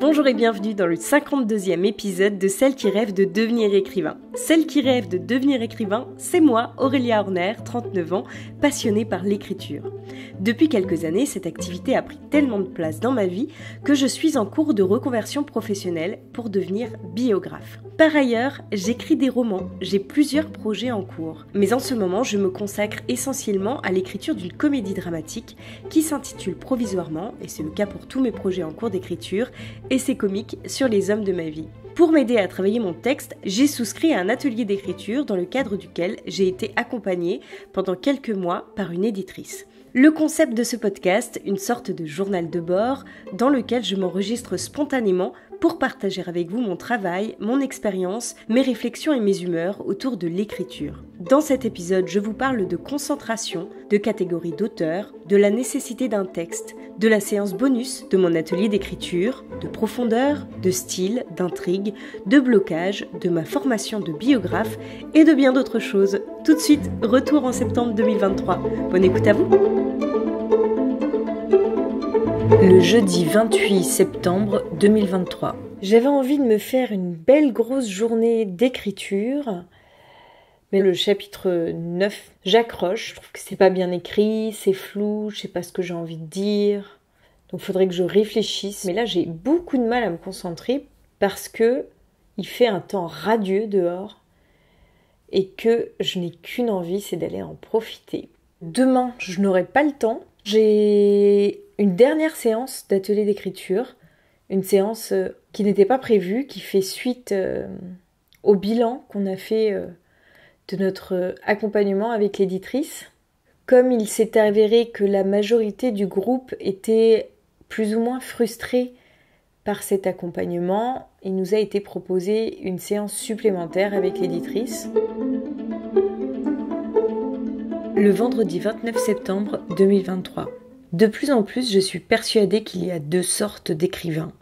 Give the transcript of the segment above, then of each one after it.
Bonjour et bienvenue dans le 52e épisode de Celle qui rêve de devenir écrivain. Celle qui rêve de devenir écrivain, c'est moi, Aurélia Horner, 39 ans, passionnée par l'écriture. Depuis quelques années, cette activité a pris tellement de place dans ma vie que je suis en cours de reconversion professionnelle pour devenir biographe. Par ailleurs, j'écris des romans, j'ai plusieurs projets en cours. Mais en ce moment, je me consacre essentiellement à l'écriture d'une comédie dramatique qui s'intitule provisoirement, et c'est le cas pour tous mes projets en cours d'écriture, essais comiques sur les hommes de ma vie. Pour m'aider à travailler mon texte, j'ai souscrit à un atelier d'écriture dans le cadre duquel j'ai été accompagnée pendant quelques mois par une éditrice. Le concept de ce podcast, une sorte de journal de bord dans lequel je m'enregistre spontanément pour partager avec vous mon travail, mon expérience, mes réflexions et mes humeurs autour de l'écriture. Dans cet épisode, je vous parle de concentration, de catégorie d'auteur, de la nécessité d'un texte, de la séance bonus de mon atelier d'écriture, de profondeur, de style, d'intrigue, de blocage, de ma formation de biographe et de bien d'autres choses. Tout de suite, retour en septembre 2023. Bonne écoute à vous! Le jeudi 28 septembre 2023. J'avais envie de me faire une belle grosse journée d'écriture, mais le chapitre 9, j'accroche, je trouve que c'est pas bien écrit, c'est flou, je sais pas ce que j'ai envie de dire, donc il faudrait que je réfléchisse. Mais là j'ai beaucoup de mal à me concentrer parce que il fait un temps radieux dehors et que je n'ai qu'une envie, c'est d'aller en profiter. Demain, je n'aurai pas le temps, j'ai une dernière séance d'atelier d'écriture, une séance qui n'était pas prévue, qui fait suite au bilan qu'on a fait de notre accompagnement avec l'éditrice. Comme il s'est avéré que la majorité du groupe était plus ou moins frustrée par cet accompagnement, il nous a été proposé une séance supplémentaire avec l'éditrice. Le vendredi 29 septembre 2023. De plus en plus, je suis persuadée qu'il y a deux sortes d'écrivains.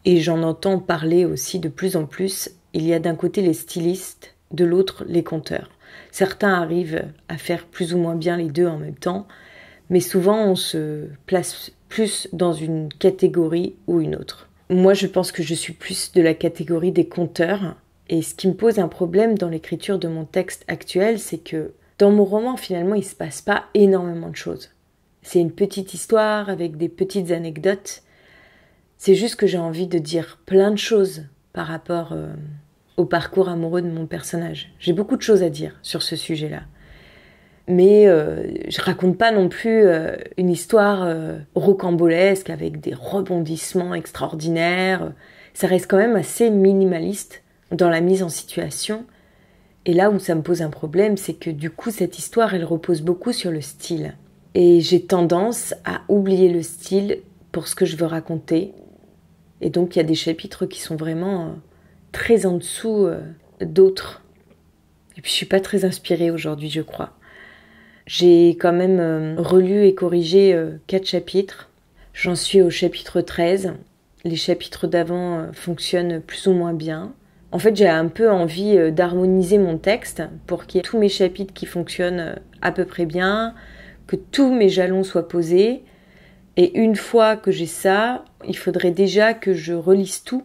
Et j'en entends parler aussi de plus en plus. Il y a d'un côté les stylistes, de l'autre les conteurs. Certains arrivent à faire plus ou moins bien les deux en même temps, mais souvent on se place plus dans une catégorie ou une autre. Moi, je pense que je suis plus de la catégorie des conteurs. Et ce qui me pose un problème dans l'écriture de mon texte actuel, c'est que dans mon roman, finalement, il ne se passe pas énormément de choses. C'est une petite histoire avec des petites anecdotes. C'est juste que j'ai envie de dire plein de choses par rapport au parcours amoureux de mon personnage. J'ai beaucoup de choses à dire sur ce sujet-là. Mais je raconte pas non plus une histoire rocambolesque avec des rebondissements extraordinaires. Ça reste quand même assez minimaliste dans la mise en situation. Et là où ça me pose un problème, c'est que du coup, cette histoire, elle repose beaucoup sur le style. Et j'ai tendance à oublier le style pour ce que je veux raconter. Et donc, il y a des chapitres qui sont vraiment très en dessous d'autres. Et puis, je suis pas très inspirée aujourd'hui, je crois. J'ai quand même relu et corrigé 4 chapitres. J'en suis au chapitre 13. Les chapitres d'avant fonctionnent plus ou moins bien. En fait, j'ai un peu envie d'harmoniser mon texte pour qu'il y ait tous mes chapitres qui fonctionnent à peu près bien, que tous mes jalons soient posés. Et une fois que j'ai ça, il faudrait déjà que je relise tout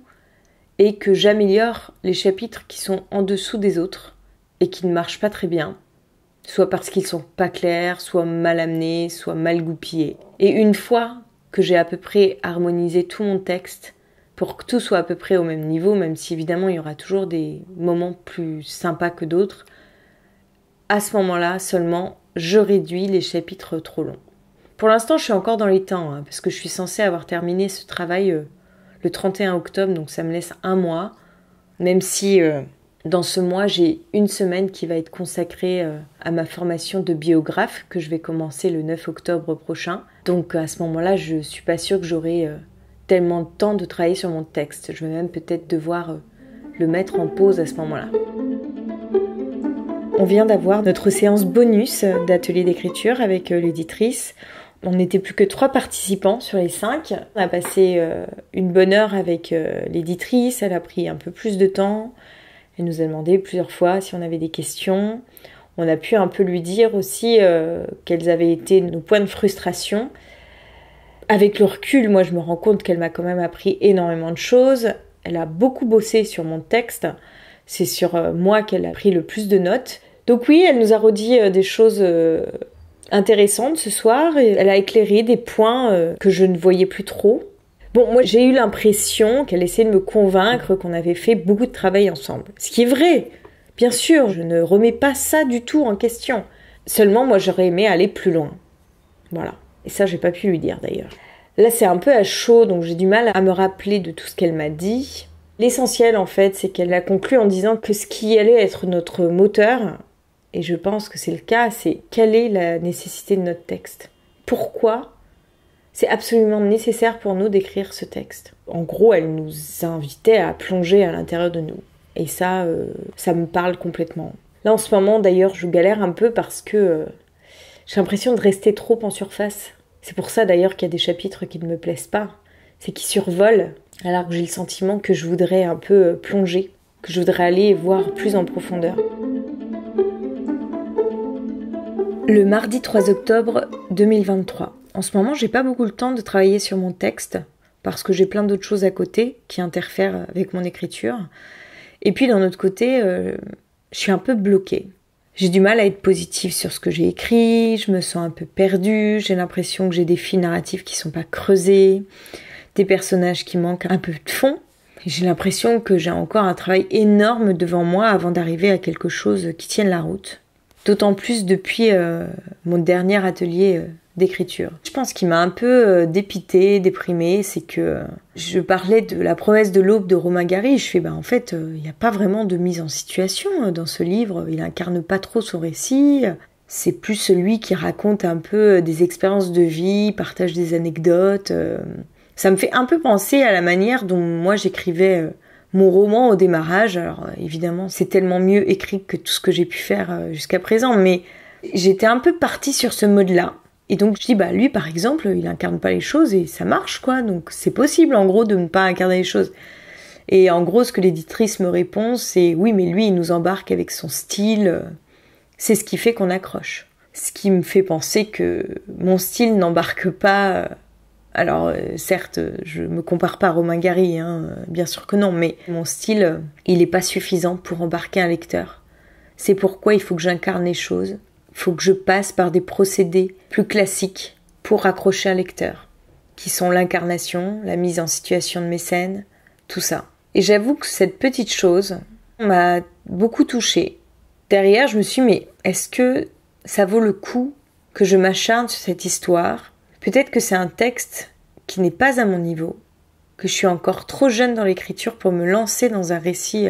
et que j'améliore les chapitres qui sont en dessous des autres et qui ne marchent pas très bien. Soit parce qu'ils sont pas clairs, soit mal amenés, soit mal goupillés. Et une fois que j'ai à peu près harmonisé tout mon texte, pour que tout soit à peu près au même niveau, même si évidemment il y aura toujours des moments plus sympas que d'autres, à ce moment-là seulement, je réduis les chapitres trop longs. Pour l'instant, je suis encore dans les temps, parce que je suis censée avoir terminé ce travail le 31 octobre, donc ça me laisse un mois, même si dans ce mois, j'ai une semaine qui va être consacrée à ma formation de biographe, que je vais commencer le 9 octobre prochain. Donc à ce moment-là, je suis pas sûre que j'aurai tellement de temps de travailler sur mon texte. Je vais même peut-être devoir le mettre en pause à ce moment-là. On vient d'avoir notre séance bonus d'atelier d'écriture avec l'éditrice. On n'était plus que 3 participants sur les 5. On a passé une bonne heure avec l'éditrice. Elle a pris un peu plus de temps. Elle nous a demandé plusieurs fois si on avait des questions. On a pu un peu lui dire aussi quels avaient été nos points de frustration. Avec le recul, moi je me rends compte qu'elle m'a quand même appris énormément de choses. Elle a beaucoup bossé sur mon texte. C'est sur moi qu'elle a pris le plus de notes. Donc oui, elle nous a redit des choses intéressantes ce soir. Et elle a éclairé des points que je ne voyais plus trop. Bon, moi j'ai eu l'impression qu'elle essayait de me convaincre qu'on avait fait beaucoup de travail ensemble. Ce qui est vrai. Bien sûr, je ne remets pas ça du tout en question. Seulement, moi j'aurais aimé aller plus loin. Voilà. Et ça, j'ai pas pu lui dire d'ailleurs. Là, c'est un peu à chaud, donc j'ai du mal à me rappeler de tout ce qu'elle m'a dit. L'essentiel, en fait, c'est qu'elle a conclu en disant que ce qui allait être notre moteur, et je pense que c'est le cas, c'est quelle est la nécessité de notre texte. Pourquoi c'est absolument nécessaire pour nous d'écrire ce texte. En gros, elle nous invitait à plonger à l'intérieur de nous. Et ça, ça me parle complètement. Là, en ce moment, d'ailleurs, je galère un peu parce que j'ai l'impression de rester trop en surface. C'est pour ça d'ailleurs qu'il y a des chapitres qui ne me plaisent pas. C'est qu'ils survolent, alors que j'ai le sentiment que je voudrais un peu plonger, que je voudrais aller voir plus en profondeur. Le mardi 3 octobre 2023. En ce moment, j'ai pas beaucoup le temps de travailler sur mon texte, parce que j'ai plein d'autres choses à côté qui interfèrent avec mon écriture. Et puis d'un autre côté, je suis un peu bloquée. J'ai du mal à être positive sur ce que j'ai écrit, je me sens un peu perdue, j'ai l'impression que j'ai des fils narratifs qui sont pas creusés, des personnages qui manquent un peu de fond. Et j'ai l'impression que j'ai encore un travail énorme devant moi avant d'arriver à quelque chose qui tienne la route. D'autant plus depuis mon dernier atelier d'écriture. Je pense qu'il m'a un peu dépitée, déprimée, c'est que je parlais de la promesse de l'aube de Romain Gary. Je fais, en fait, il n'y a pas vraiment de mise en situation dans ce livre. Il incarne pas trop son récit. C'est plus celui qui raconte un peu des expériences de vie, partage des anecdotes. Ça me fait un peu penser à la manière dont moi j'écrivais mon roman au démarrage. Alors évidemment, c'est tellement mieux écrit que tout ce que j'ai pu faire jusqu'à présent, mais j'étais un peu partie sur ce mode-là. Et donc je dis, lui par exemple, il incarne pas les choses et ça marche quoi, donc c'est possible en gros de ne pas incarner les choses. Et en gros ce que l'éditrice me répond, c'est oui mais lui il nous embarque avec son style, c'est ce qui fait qu'on accroche. Ce qui me fait penser que mon style n'embarque pas, alors certes je me compare pas à Romain Gary, bien sûr que non, mais mon style il est pas suffisant pour embarquer un lecteur. C'est pourquoi il faut que j'incarne les choses. Il faut que je passe par des procédés plus classiques pour accrocher un lecteur, qui sont l'incarnation, la mise en situation de mes scènes, tout ça. Et j'avoue que cette petite chose m'a beaucoup touchée. Derrière, je me suis dit, mais est-ce que ça vaut le coup que je m'acharne sur cette histoire ? Peut-être que c'est un texte qui n'est pas à mon niveau, que je suis encore trop jeune dans l'écriture pour me lancer dans un récit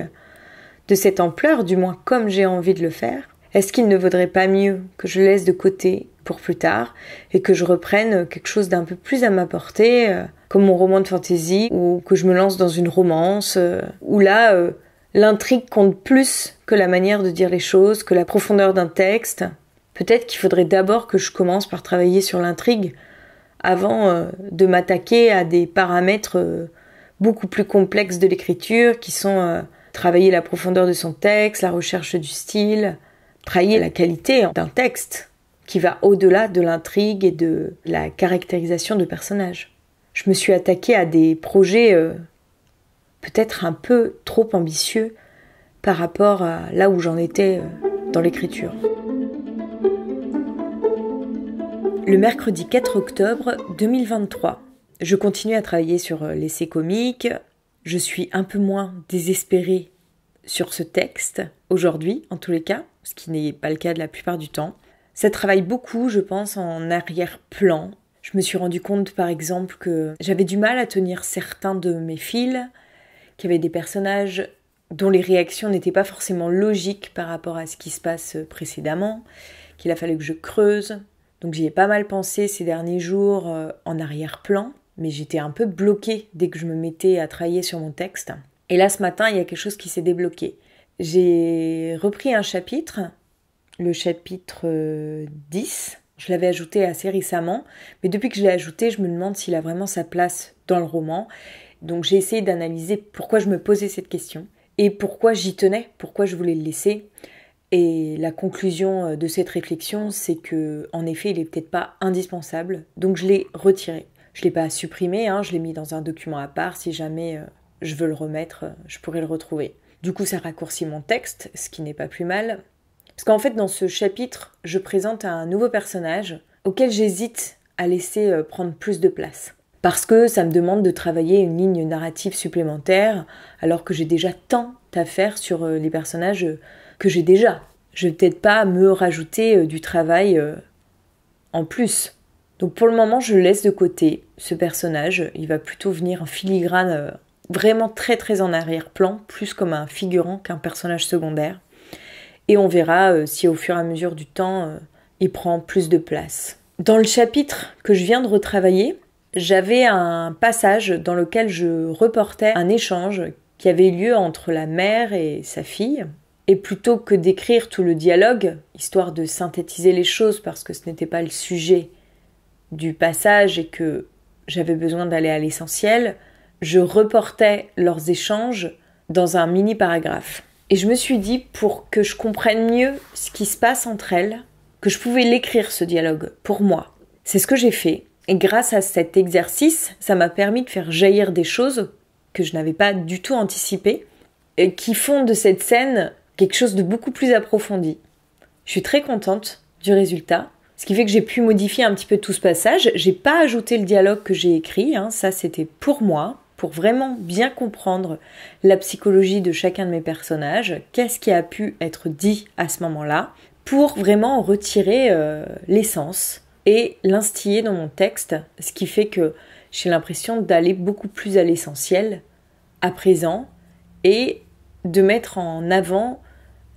de cette ampleur, du moins comme j'ai envie de le faire. Est-ce qu'il ne vaudrait pas mieux que je laisse de côté pour plus tard et que je reprenne quelque chose d'un peu plus à ma portée, comme mon roman de fantasy, ou que je me lance dans une romance, où là, l'intrigue compte plus que la manière de dire les choses, que la profondeur d'un texte. Peut-être qu'il faudrait d'abord que je commence par travailler sur l'intrigue avant de m'attaquer à des paramètres beaucoup plus complexes de l'écriture, qui sont travailler la profondeur de son texte, la recherche du style, travailler la qualité d'un texte qui va au-delà de l'intrigue et de la caractérisation de personnages. Je me suis attaquée à des projets peut-être un peu trop ambitieux par rapport à là où j'en étais dans l'écriture. Le mercredi 4 octobre 2023, je continue à travailler sur l'essai comique. Je suis un peu moins désespérée sur ce texte aujourd'hui, en tous les cas, ce qui n'est pas le cas de la plupart du temps. Ça travaille beaucoup, je pense, en arrière-plan. Je me suis rendu compte, par exemple, que j'avais du mal à tenir certains de mes fils, qu'il y avait des personnages dont les réactions n'étaient pas forcément logiques par rapport à ce qui se passe précédemment, qu'il a fallu que je creuse. Donc j'y ai pas mal pensé ces derniers jours en arrière-plan, mais j'étais un peu bloquée dès que je me mettais à travailler sur mon texte. Et là, ce matin, il y a quelque chose qui s'est débloqué. J'ai repris un chapitre, le chapitre 10. Je l'avais ajouté assez récemment, mais depuis que je l'ai ajouté, je me demande s'il a vraiment sa place dans le roman. Donc j'ai essayé d'analyser pourquoi je me posais cette question et pourquoi j'y tenais, pourquoi je voulais le laisser. Et la conclusion de cette réflexion, c'est que, en effet, il est peut-être pas indispensable, donc je l'ai retiré. Je l'ai pas supprimé, je l'ai mis dans un document à part. Si jamais je veux le remettre, je pourrais le retrouver. Du coup, ça raccourcit mon texte, ce qui n'est pas plus mal. Parce qu'en fait, dans ce chapitre, je présente un nouveau personnage auquel j'hésite à laisser prendre plus de place. Parce que ça me demande de travailler une ligne narrative supplémentaire, alors que j'ai déjà tant à faire sur les personnages que j'ai déjà. Je vais peut-être pas me rajouter du travail en plus. Donc pour le moment, je laisse de côté ce personnage. Il va plutôt venir en filigrane, vraiment très très en arrière-plan, plus comme un figurant qu'un personnage secondaire. Et on verra si au fur et à mesure du temps, il prend plus de place. Dans le chapitre que je viens de retravailler, j'avais un passage dans lequel je reportais un échange qui avait lieu entre la mère et sa fille. Et plutôt que d'écrire tout le dialogue, histoire de synthétiser les choses parce que ce n'était pas le sujet du passage et que j'avais besoin d'aller à l'essentiel, je reportais leurs échanges dans un mini-paragraphe. Et je me suis dit, pour que je comprenne mieux ce qui se passe entre elles, que je pouvais l'écrire ce dialogue, pour moi. C'est ce que j'ai fait. Et grâce à cet exercice, ça m'a permis de faire jaillir des choses que je n'avais pas du tout anticipées, et qui font de cette scène quelque chose de beaucoup plus approfondi. Je suis très contente du résultat, ce qui fait que j'ai pu modifier un petit peu tout ce passage. J'ai pas ajouté le dialogue que j'ai écrit, ça c'était pour moi, pour vraiment bien comprendre la psychologie de chacun de mes personnages, qu'est-ce qui a pu être dit à ce moment-là, pour vraiment retirer l'essence et l'instiller dans mon texte, ce qui fait que j'ai l'impression d'aller beaucoup plus à l'essentiel, à présent, et de mettre en avant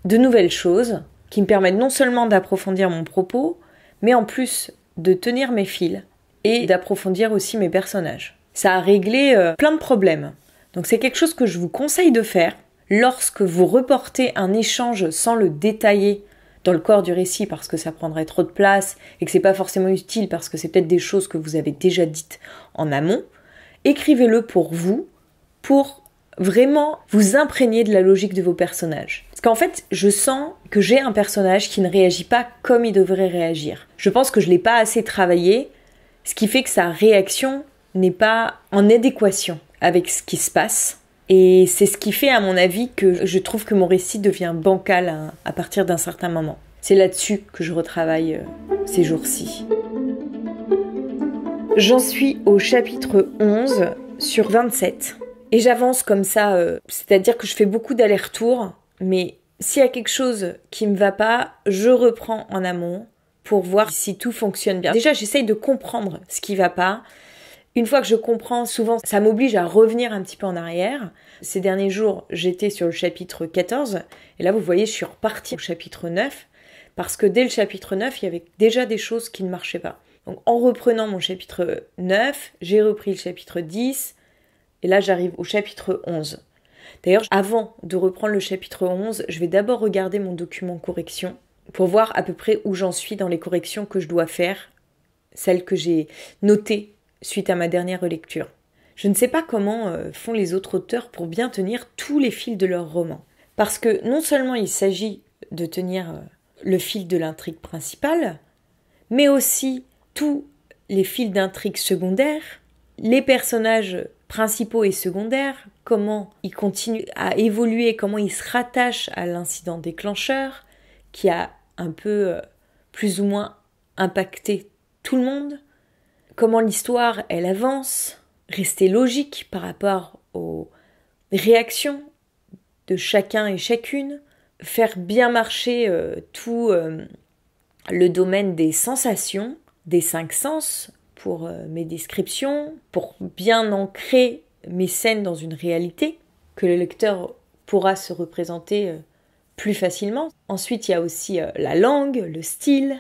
de nouvelles choses qui me permettent non seulement d'approfondir mon propos, mais en plus de tenir mes fils et d'approfondir aussi mes personnages. Ça a réglé plein de problèmes. Donc c'est quelque chose que je vous conseille de faire lorsque vous reportez un échange sans le détailler dans le corps du récit parce que ça prendrait trop de place et que c'est pas forcément utile parce que c'est peut-être des choses que vous avez déjà dites en amont. Écrivez-le pour vous, pour vraiment vous imprégner de la logique de vos personnages. Parce qu'en fait, je sens que j'ai un personnage qui ne réagit pas comme il devrait réagir. Je pense que je l'ai pas assez travaillé, ce qui fait que sa réaction n'est pas en adéquation avec ce qui se passe. Et c'est ce qui fait, à mon avis, que je trouve que mon récit devient bancal à partir d'un certain moment. C'est là-dessus que je retravaille ces jours-ci. J'en suis au chapitre 11 sur 27. Et j'avance comme ça, c'est-à-dire que je fais beaucoup d'allers-retours, mais s'il y a quelque chose qui me va pas, je reprends en amont pour voir si tout fonctionne bien. Déjà, j'essaye de comprendre ce qui va pas. Une fois que je comprends, souvent, ça m'oblige à revenir un petit peu en arrière. Ces derniers jours, j'étais sur le chapitre 14, et là, vous voyez, je suis repartie au chapitre 9, parce que dès le chapitre 9, il y avait déjà des choses qui ne marchaient pas. Donc, en reprenant mon chapitre 9, j'ai repris le chapitre 10, et là, j'arrive au chapitre 11. D'ailleurs, avant de reprendre le chapitre 11, je vais d'abord regarder mon document correction pour voir à peu près où j'en suis dans les corrections que je dois faire, celles que j'ai notées suite à ma dernière relecture. Je ne sais pas comment font les autres auteurs pour bien tenir tous les fils de leur roman. Parce que non seulement il s'agit de tenir le fil de l'intrigue principale, mais aussi tous les fils d'intrigue secondaires, les personnages principaux et secondaires, comment ils continuent à évoluer, comment ils se rattachent à l'incident déclencheur, qui a un peu plus ou moins impacté tout le monde, comment l'histoire, elle avance, rester logique par rapport aux réactions de chacun et chacune, faire bien marcher tout le domaine des sensations, des 5 sens pour mes descriptions, pour bien ancrer mes scènes dans une réalité que le lecteur pourra se représenter plus facilement. Ensuite, il y a aussi la langue, le style,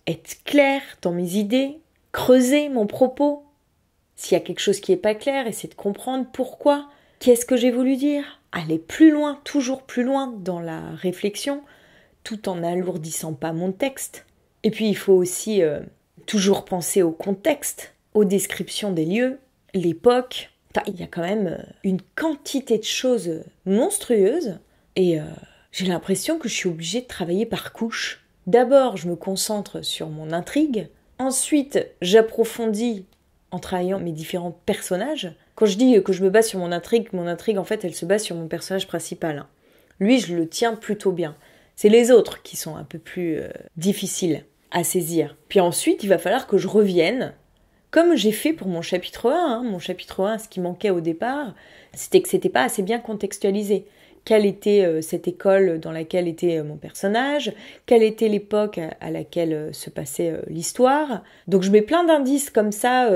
être clair dans mes idées, creuser mon propos. S'il y a quelque chose qui n'est pas clair, essayer de comprendre pourquoi, qu'est-ce que j'ai voulu dire, aller plus loin, toujours plus loin dans la réflexion, tout en n'alourdissant pas mon texte. Et puis il faut aussi toujours penser au contexte, aux descriptions des lieux, l'époque. Il y a quand même une quantité de choses monstrueuses et j'ai l'impression que je suis obligée de travailler par couches. D'abord, je me concentre sur mon intrigue. Ensuite, j'approfondis en travaillant mes différents personnages. Quand je dis que je me base sur mon intrigue en fait, elle se base sur mon personnage principal. Lui, je le tiens plutôt bien. C'est les autres qui sont un peu plus difficiles à saisir. Puis ensuite, il va falloir que je revienne, comme j'ai fait pour mon chapitre 1. Mon chapitre 1, ce qui manquait au départ, c'était que c'était pas assez bien contextualisé. Quelle était cette école dans laquelle était mon personnage, quelle était l'époque à laquelle se passait l'histoire. Donc je mets plein d'indices comme ça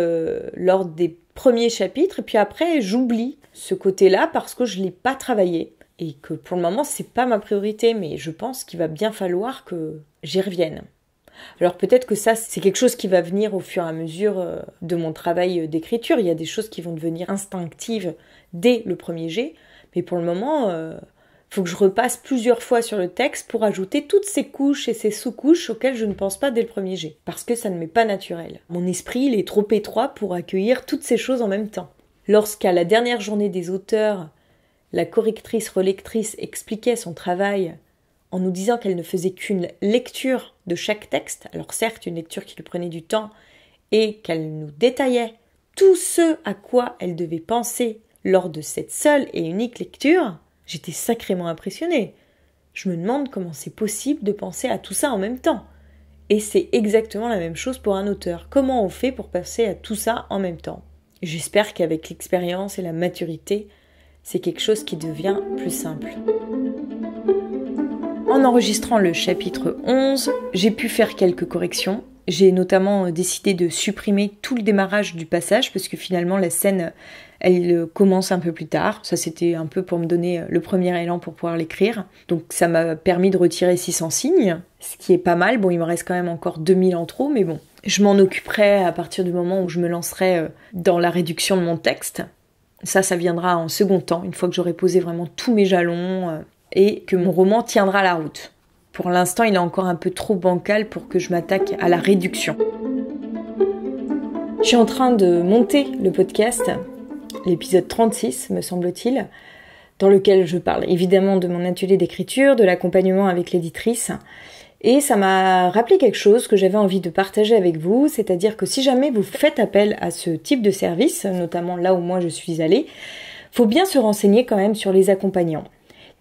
lors des premiers chapitres, et puis après j'oublie ce côté-là parce que je l'ai pas travaillé, et que pour le moment c'est pas ma priorité, mais je pense qu'il va bien falloir que j'y revienne. Alors peut-être que ça, c'est quelque chose qui va venir au fur et à mesure de mon travail d'écriture. Il y a des choses qui vont devenir instinctives dès le premier jet, mais pour le moment, faut que je repasse plusieurs fois sur le texte pour ajouter toutes ces couches et ces sous-couches auxquelles je ne pense pas dès le premier jet, parce que ça ne m'est pas naturel. Mon esprit, il est trop étroit pour accueillir toutes ces choses en même temps. Lorsqu'à la dernière journée des auteurs, la correctrice-relectrice expliquait son travail en nous disant qu'elle ne faisait qu'une lecture de chaque texte, alors certes une lecture qui lui prenait du temps, et qu'elle nous détaillait tout ce à quoi elle devait penser lors de cette seule et unique lecture, j'étais sacrément impressionnée. Je me demande comment c'est possible de penser à tout ça en même temps. Et c'est exactement la même chose pour un auteur. Comment on fait pour penser à tout ça en même temps ? J'espère qu'avec l'expérience et la maturité, c'est quelque chose qui devient plus simple. En enregistrant le chapitre 11, j'ai pu faire quelques corrections. J'ai notamment décidé de supprimer tout le démarrage du passage parce que finalement la scène, elle commence un peu plus tard. Ça, c'était un peu pour me donner le premier élan pour pouvoir l'écrire. Donc ça m'a permis de retirer 600 signes, ce qui est pas mal. Bon, il me reste quand même encore 2000 en trop, mais bon. Je m'en occuperai à partir du moment où je me lancerai dans la réduction de mon texte. Ça viendra en second temps, une fois que j'aurai posé vraiment tous mes jalons et que mon roman tiendra la route. Pour l'instant, il est encore un peu trop bancal pour que je m'attaque à la réduction. Je suis en train de monter le podcast, l'épisode 36, me semble-t-il, dans lequel je parle évidemment de mon atelier d'écriture, de l'accompagnement avec l'éditrice. Et ça m'a rappelé quelque chose que j'avais envie de partager avec vous, c'est-à-dire que si jamais vous faites appel à ce type de service, notamment là où moi je suis allée, faut bien se renseigner quand même sur les accompagnants.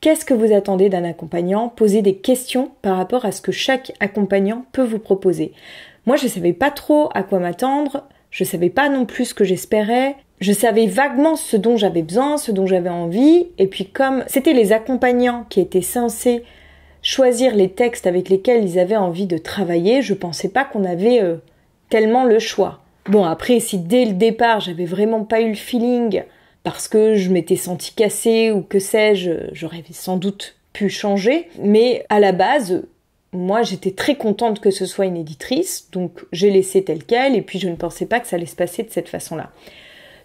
Qu'est-ce que vous attendez d'un accompagnant ? Posez des questions par rapport à ce que chaque accompagnant peut vous proposer. Moi, je savais pas trop à quoi m'attendre, je savais pas non plus ce que j'espérais, je savais vaguement ce dont j'avais besoin, ce dont j'avais envie, et puis comme c'était les accompagnants qui étaient censés choisir les textes avec lesquels ils avaient envie de travailler, je pensais pas qu'on avait tellement le choix. Bon, après, si dès le départ, j'avais vraiment pas eu le feeling parce que je m'étais sentie cassée ou que sais-je, j'aurais sans doute pu changer. Mais à la base, moi j'étais très contente que ce soit une éditrice, donc j'ai laissé tel quel, et puis je ne pensais pas que ça allait se passer de cette façon-là.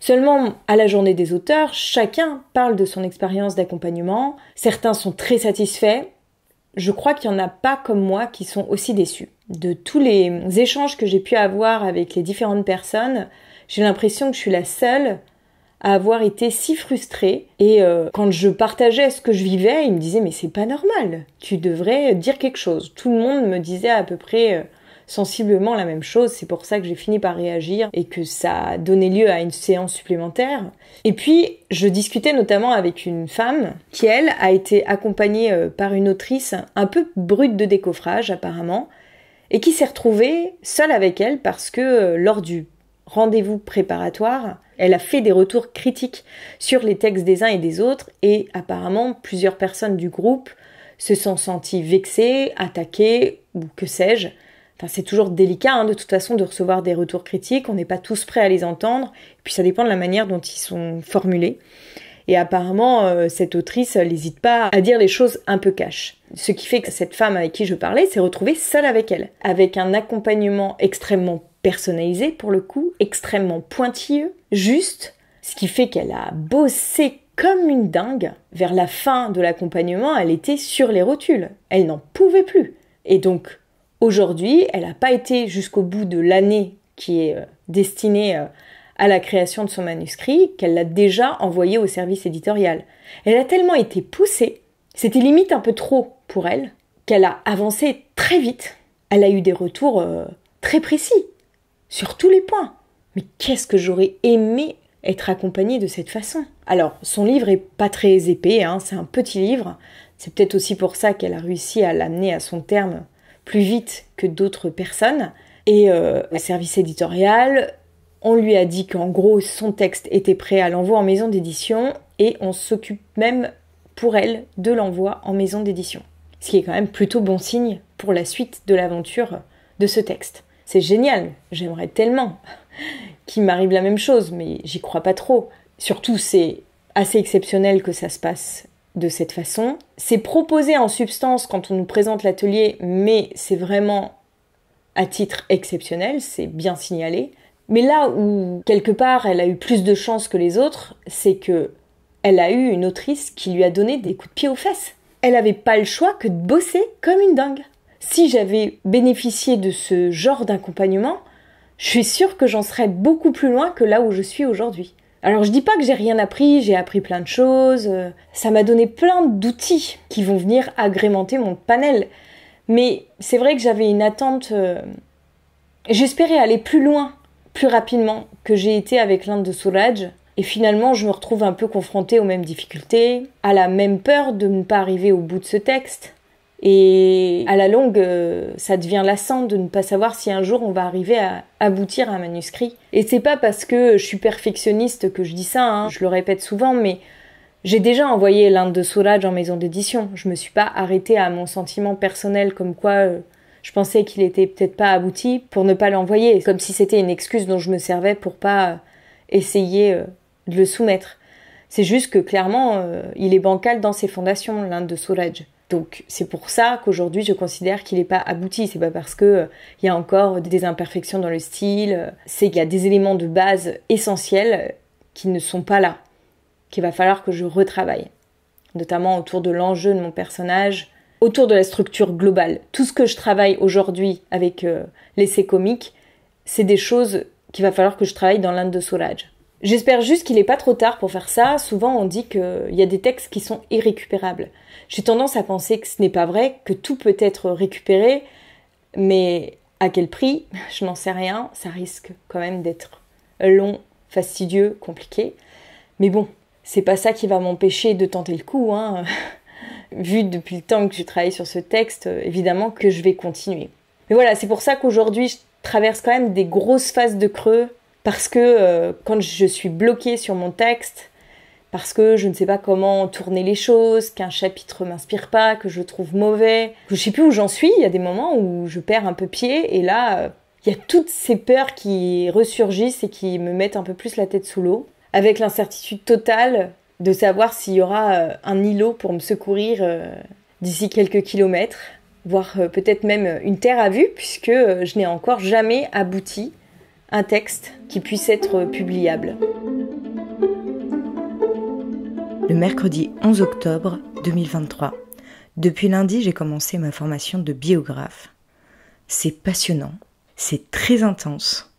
Seulement, à la journée des auteurs, chacun parle de son expérience d'accompagnement, certains sont très satisfaits, je crois qu'il n'y en a pas comme moi qui sont aussi déçus. De tous les échanges que j'ai pu avoir avec les différentes personnes, j'ai l'impression que je suis la seule à avoir été si frustrée. Et quand je partageais ce que je vivais, ils me disaient « mais c'est pas normal, tu devrais dire quelque chose ». Tout le monde me disait à peu près sensiblement la même chose, c'est pour ça que j'ai fini par réagir et que ça a donné lieu à une séance supplémentaire. Et puis, je discutais notamment avec une femme qui, elle, a été accompagnée par une autrice un peu brute de décoffrage apparemment, et qui s'est retrouvée seule avec elle parce que lors du rendez-vous préparatoire, elle a fait des retours critiques sur les textes des uns et des autres, et apparemment plusieurs personnes du groupe se sont senties vexées, attaquées, ou que sais-je. Enfin, c'est toujours délicat de toute façon de recevoir des retours critiques, on n'est pas tous prêts à les entendre, et puis ça dépend de la manière dont ils sont formulés. Et apparemment, cette autrice n'hésite pas à dire les choses un peu cash. Ce qui fait que cette femme avec qui je parlais s'est retrouvée seule avec elle, avec un accompagnement extrêmement personnalisé pour le coup, extrêmement pointilleux, juste, ce qui fait qu'elle a bossé comme une dingue. Vers la fin de l'accompagnement, elle était sur les rotules. Elle n'en pouvait plus. Et donc, aujourd'hui, elle n'a pas été jusqu'au bout de l'année qui est destinée à la création de son manuscrit, qu'elle l'a déjà envoyé au service éditorial. Elle a tellement été poussée, c'était limite un peu trop pour elle, qu'elle a avancé très vite. Elle a eu des retours très précis, sur tous les points. Mais qu'est-ce que j'aurais aimé être accompagnée de cette façon. Alors, son livre est pas très épais, c'est un petit livre. C'est peut-être aussi pour ça qu'elle a réussi à l'amener à son terme plus vite que d'autres personnes. Et le service éditorial, on lui a dit qu'en gros, son texte était prêt à l'envoi en maison d'édition et on s'occupe même pour elle de l'envoi en maison d'édition. Ce qui est quand même plutôt bon signe pour la suite de l'aventure de ce texte. C'est génial, j'aimerais tellement qu'il m'arrive la même chose, mais j'y crois pas trop. Surtout, c'est assez exceptionnel que ça se passe de cette façon. C'est proposé en substance quand on nous présente l'atelier, mais c'est vraiment à titre exceptionnel, c'est bien signalé. Mais là où, quelque part, elle a eu plus de chance que les autres, c'est que elle a eu une autrice qui lui a donné des coups de pied aux fesses. Elle n'avait pas le choix que de bosser comme une dingue. Si j'avais bénéficié de ce genre d'accompagnement, je suis sûre que j'en serais beaucoup plus loin que là où je suis aujourd'hui. Alors je dis pas que j'ai rien appris, j'ai appris plein de choses, ça m'a donné plein d'outils qui vont venir agrémenter mon panel. Mais c'est vrai que j'avais une attente, j'espérais aller plus loin, plus rapidement que j'ai été avec l'Inde de Suraj. Et finalement, je me retrouve un peu confrontée aux mêmes difficultés, à la même peur de ne pas arriver au bout de ce texte. Et à la longue, ça devient lassant de ne pas savoir si un jour on va arriver à aboutir à un manuscrit. Et c'est pas parce que je suis perfectionniste que je dis ça, je le répète souvent, mais j'ai déjà envoyé l'Inde de Suraj en maison d'édition. Je me suis pas arrêtée à mon sentiment personnel comme quoi je pensais qu'il était peut-être pas abouti pour ne pas l'envoyer. Comme si c'était une excuse dont je me servais pour pas essayer de le soumettre. C'est juste que clairement, il est bancal dans ses fondations, l'Inde de Suraj. Donc c'est pour ça qu'aujourd'hui je considère qu'il n'est pas abouti. C'est pas parce que il y a encore des imperfections dans le style, c'est qu'il y a des éléments de base essentiels qui ne sont pas là, qu'il va falloir que je retravaille, notamment autour de l'enjeu de mon personnage, autour de la structure globale. Tout ce que je travaille aujourd'hui avec l'essai comique, c'est des choses qu'il va falloir que je travaille dans l'Inde de Suraj. J'espère juste qu'il n'est pas trop tard pour faire ça. Souvent, on dit qu'il y a des textes qui sont irrécupérables. J'ai tendance à penser que ce n'est pas vrai, que tout peut être récupéré, mais à quel prix ? Je n'en sais rien. Ça risque quand même d'être long, fastidieux, compliqué. Mais bon, c'est pas ça qui va m'empêcher de tenter le coup, Vu depuis le temps que je travaille sur ce texte, évidemment que je vais continuer. Mais voilà, c'est pour ça qu'aujourd'hui, je traverse quand même des grosses phases de creux, parce que quand je suis bloquée sur mon texte, parce que je ne sais pas comment tourner les choses, qu'un chapitre m'inspire pas, que je trouve mauvais, que je sais plus où j'en suis, il y a des moments où je perds un peu pied, et là, il y a toutes ces peurs qui ressurgissent et qui me mettent un peu plus la tête sous l'eau, avec l'incertitude totale de savoir s'il y aura un îlot pour me secourir d'ici quelques kilomètres, voire peut-être même une terre à vue, puisque je n'ai encore jamais abouti un texte qui puisse être publiable. Le mercredi 11 octobre 2023. Depuis lundi, j'ai commencé ma formation de biographe. C'est passionnant, c'est très intense.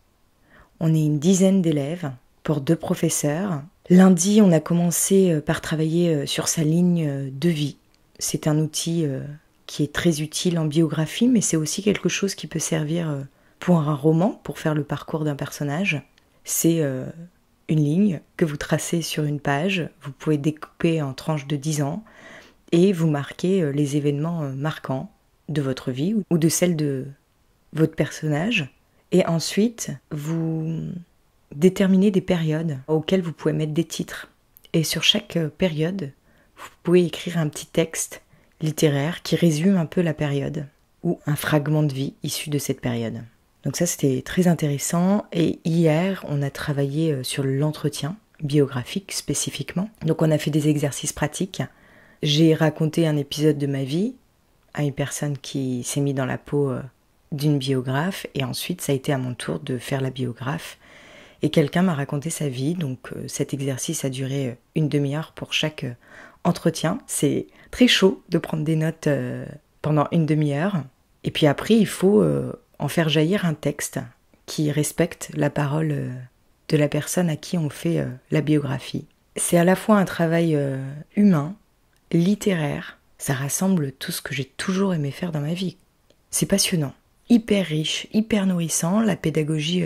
On est une dizaine d'élèves pour 2 professeurs. Lundi, on a commencé par travailler sur sa ligne de vie. C'est un outil qui est très utile en biographie, mais c'est aussi quelque chose qui peut servir pour un roman, pour faire le parcours d'un personnage. C'est une ligne que vous tracez sur une page, vous pouvez découper en tranches de 10 ans et vous marquez les événements marquants de votre vie ou de celle de votre personnage. Et ensuite, vous déterminez des périodes auxquelles vous pouvez mettre des titres. Et sur chaque période, vous pouvez écrire un petit texte littéraire qui résume un peu la période ou un fragment de vie issu de cette période. Donc ça, c'était très intéressant. Et hier, on a travaillé sur l'entretien biographique spécifiquement. Donc on a fait des exercices pratiques. J'ai raconté un épisode de ma vie à une personne qui s'est mise dans la peau d'une biographe. Et ensuite, ça a été à mon tour de faire la biographe. Et quelqu'un m'a raconté sa vie. Donc cet exercice a duré une demi-heure pour chaque entretien. C'est très chaud de prendre des notes pendant une demi-heure. Et puis après, il faut en faire jaillir un texte qui respecte la parole de la personne à qui on fait la biographie. C'est à la fois un travail humain, littéraire, ça rassemble tout ce que j'ai toujours aimé faire dans ma vie. C'est passionnant, hyper riche, hyper nourrissant, la pédagogie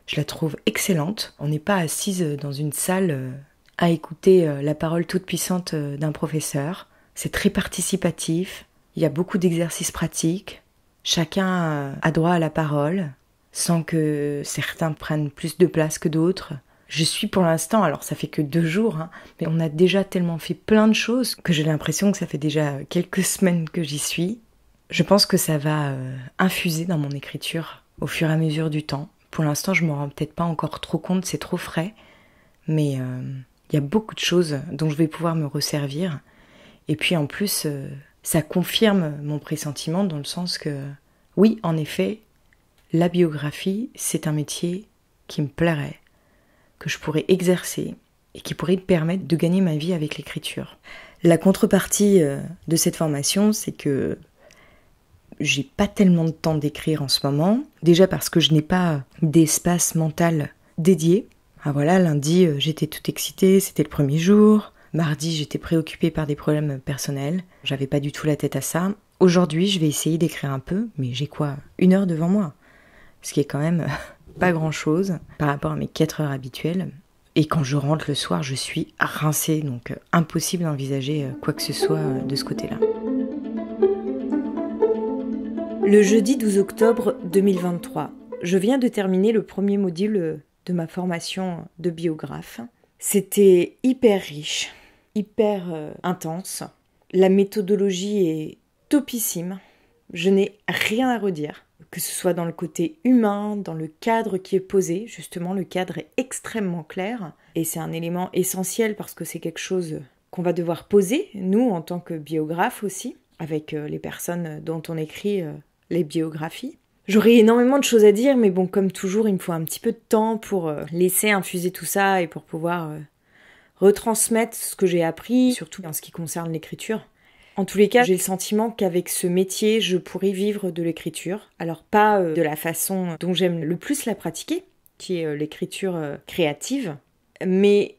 Je la trouve excellente. On n'est pas assise dans une salle à écouter la parole toute puissante d'un professeur. C'est très participatif. Il y a beaucoup d'exercices pratiques. Chacun a droit à la parole, sans que certains prennent plus de place que d'autres. Je suis pour l'instant, alors ça fait que 2 jours, mais on a déjà tellement fait plein de choses que j'ai l'impression que ça fait déjà quelques semaines que j'y suis. Je pense que ça va infuser dans mon écriture au fur et à mesure du temps. Pour l'instant, je m'en rends peut-être pas encore trop compte, c'est trop frais, mais il y a beaucoup de choses dont je vais pouvoir me resservir. Et puis en plus, ça confirme mon pressentiment dans le sens que, oui, en effet, la biographie, c'est un métier qui me plairait, que je pourrais exercer et qui pourrait me permettre de gagner ma vie avec l'écriture. La contrepartie de cette formation, c'est que j'ai pas tellement de temps d'écrire en ce moment. Déjà parce que je n'ai pas d'espace mental dédié. Ah voilà, lundi, j'étais toute excitée, c'était le premier jour. Mardi, j'étais préoccupée par des problèmes personnels. J'avais pas du tout la tête à ça. Aujourd'hui, je vais essayer d'écrire un peu, mais j'ai quoi, 1 heure devant moi. Ce qui est quand même pas grand-chose par rapport à mes 4 heures habituelles. Et quand je rentre le soir, je suis rincée, donc impossible d'envisager quoi que ce soit de ce côté-là. Le jeudi 12 octobre 2023, je viens de terminer le premier module de ma formation de biographe. C'était hyper riche, hyper intense. La méthodologie est topissime. Je n'ai rien à redire, que ce soit dans le côté humain, dans le cadre qui est posé. Justement, le cadre est extrêmement clair et c'est un élément essentiel parce que c'est quelque chose qu'on va devoir poser, nous, en tant que biographes aussi, avec les personnes dont on écrit les biographies. J'aurais énormément de choses à dire, mais bon, comme toujours, il me faut un petit peu de temps pour laisser infuser tout ça et pour pouvoir retransmettre ce que j'ai appris, surtout en ce qui concerne l'écriture. En tous les cas, j'ai le sentiment qu'avec ce métier, je pourrais vivre de l'écriture. Alors pas de la façon dont j'aime le plus la pratiquer, qui est l'écriture créative, mais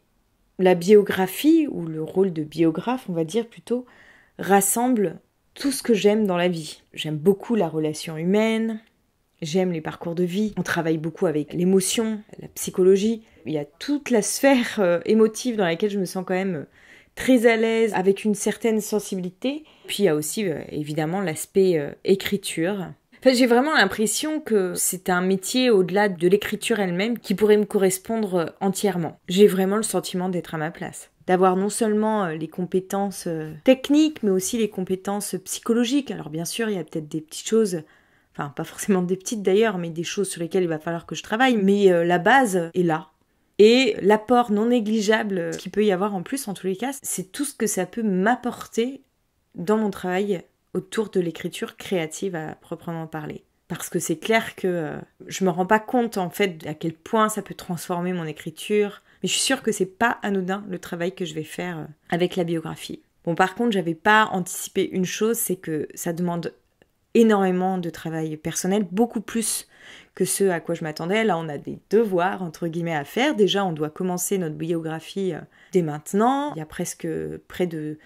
la biographie, ou le rôle de biographe, on va dire plutôt, rassemble tout ce que j'aime dans la vie. J'aime beaucoup la relation humaine, j'aime les parcours de vie, on travaille beaucoup avec l'émotion, la psychologie. Il y a toute la sphère émotive dans laquelle je me sens quand même très à l'aise, avec une certaine sensibilité. Puis il y a aussi évidemment l'aspect écriture. Enfin, j'ai vraiment l'impression que c'est un métier au-delà de l'écriture elle-même qui pourrait me correspondre entièrement. J'ai vraiment le sentiment d'être à ma place. D'avoir non seulement les compétences techniques, mais aussi les compétences psychologiques. Alors bien sûr, il y a peut-être des petites choses, enfin pas forcément des petites d'ailleurs, mais des choses sur lesquelles il va falloir que je travaille. Mais la base est là. Et l'apport non négligeable qu'il peut y avoir en plus, en tous les cas, c'est tout ce que ça peut m'apporter dans mon travail autour de l'écriture créative à proprement parler. Parce que c'est clair que je me rends pas compte en fait à quel point ça peut transformer mon écriture. Mais je suis sûre que c'est pas anodin le travail que je vais faire avec la biographie. Bon, par contre, j'avais pas anticipé une chose, c'est que ça demande énormément de travail personnel, beaucoup plus que ce à quoi je m'attendais. Là, on a des devoirs, entre guillemets, à faire. Déjà, on doit commencer notre biographie dès maintenant. Il y a presque près de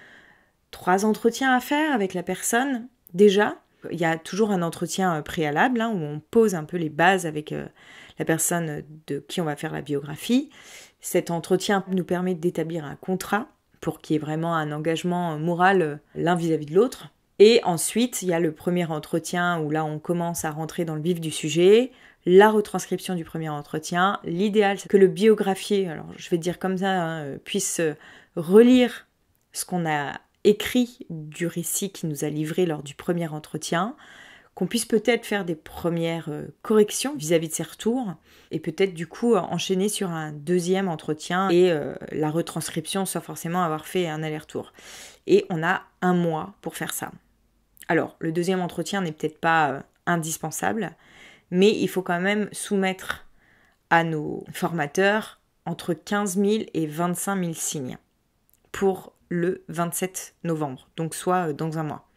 3 entretiens à faire avec la personne, déjà. Il y a toujours un entretien préalable, où on pose un peu les bases avec la personne de qui on va faire la biographie. Cet entretien nous permet d'établir un contrat pour qu'il y ait vraiment un engagement moral l'un vis-à-vis de l'autre. Et ensuite, il y a le premier entretien où là, on commence à rentrer dans le vif du sujet, la retranscription du premier entretien. L'idéal, c'est que le biographié, alors je vais dire comme ça, puisse relire ce qu'on a écrit du récit qui nous a livré lors du premier entretien, qu'on puisse peut-être faire des premières corrections vis-à-vis de ses retours, et peut-être du coup enchaîner sur un deuxième entretien et la retranscription sans forcément avoir fait un aller-retour. Et on a 1 mois pour faire ça. Alors, le deuxième entretien n'est peut-être pas indispensable, mais il faut quand même soumettre à nos formateurs entre 15 000 et 25 000 signes pour le 27 novembre, donc soit dans 1 mois.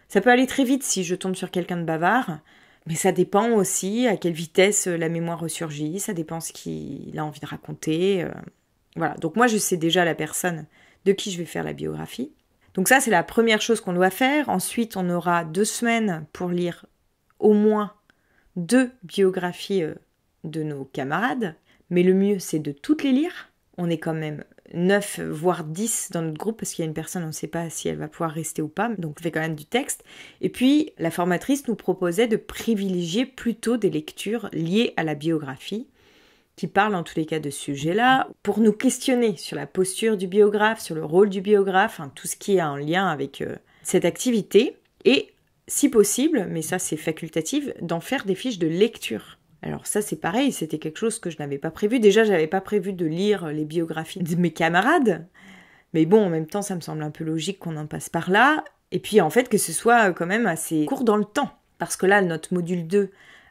Ça peut aller très vite si je tombe sur quelqu'un de bavard, mais ça dépend aussi à quelle vitesse la mémoire ressurgit, ça dépend ce qu'il a envie de raconter. Voilà, donc moi je sais déjà la personne de qui je vais faire la biographie. Donc ça, c'est la première chose qu'on doit faire. Ensuite, on aura 2 semaines pour lire au moins 2 biographies de nos camarades, mais le mieux c'est de toutes les lire. On est quand même 9 voire 10 dans notre groupe parce qu'il y a une personne, on ne sait pas si elle va pouvoir rester ou pas, donc on fait quand même du texte. Et puis la formatrice nous proposait de privilégier plutôt des lectures liées à la biographie, qui parlent en tous les cas de ce sujet-là, pour nous questionner sur la posture du biographe, sur le rôle du biographe, tout ce qui est en lien avec cette activité, et si possible, mais ça c'est facultatif, d'en faire des fiches de lecture. Alors ça c'est pareil, c'était quelque chose que je n'avais pas prévu. Déjà j'avais pas prévu de lire les biographies de mes camarades, mais bon en même temps ça me semble un peu logique qu'on en passe par là. Et puis en fait que ce soit quand même assez court dans le temps, parce que là notre module 2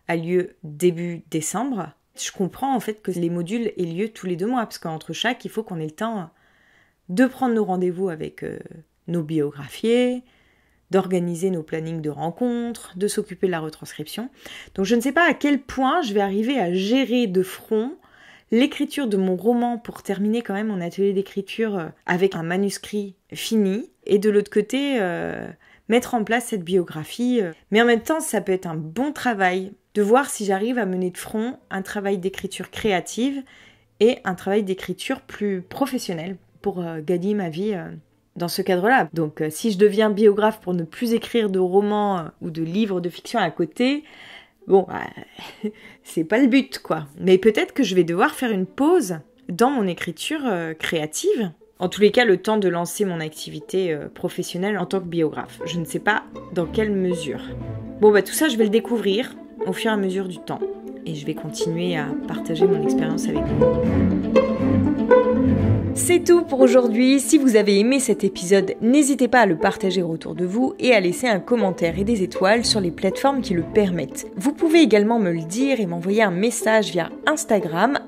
a lieu début décembre. Je comprends en fait que les modules aient lieu tous les 2 mois, parce qu'entre chaque il faut qu'on ait le temps de prendre nos rendez-vous avec nos biographiés, d'organiser nos plannings de rencontres, de s'occuper de la retranscription. Donc je ne sais pas à quel point je vais arriver à gérer de front l'écriture de mon roman pour terminer quand même mon atelier d'écriture avec un manuscrit fini, et de l'autre côté mettre en place cette biographie. Mais en même temps ça peut être un bon travail de voir si j'arrive à mener de front un travail d'écriture créative et un travail d'écriture plus professionnel pour gagner ma vie dans ce cadre-là. Donc si je deviens biographe pour ne plus écrire de romans ou de livres de fiction à côté, bon, c'est pas le but, quoi. Mais peut-être que je vais devoir faire une pause dans mon écriture créative. En tous les cas, le temps de lancer mon activité professionnelle en tant que biographe. Je ne sais pas dans quelle mesure. Bon, tout ça, je vais le découvrir au fur et à mesure du temps. Et je vais continuer à partager mon expérience avec vous. C'est tout pour aujourd'hui. Si vous avez aimé cet épisode, n'hésitez pas à le partager autour de vous et à laisser un commentaire et des étoiles sur les plateformes qui le permettent. Vous pouvez également me le dire et m'envoyer un message via Instagram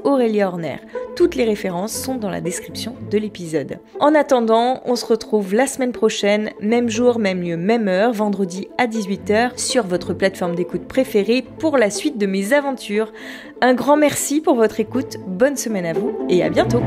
@AureliaHorner. Toutes les références sont dans la description de l'épisode. En attendant, on se retrouve la semaine prochaine, même jour, même lieu, même heure, vendredi à 18h sur votre plateforme d'écoute préférée pour la suite de mes aventures. Un grand merci pour votre écoute, bonne semaine à vous et à bientôt.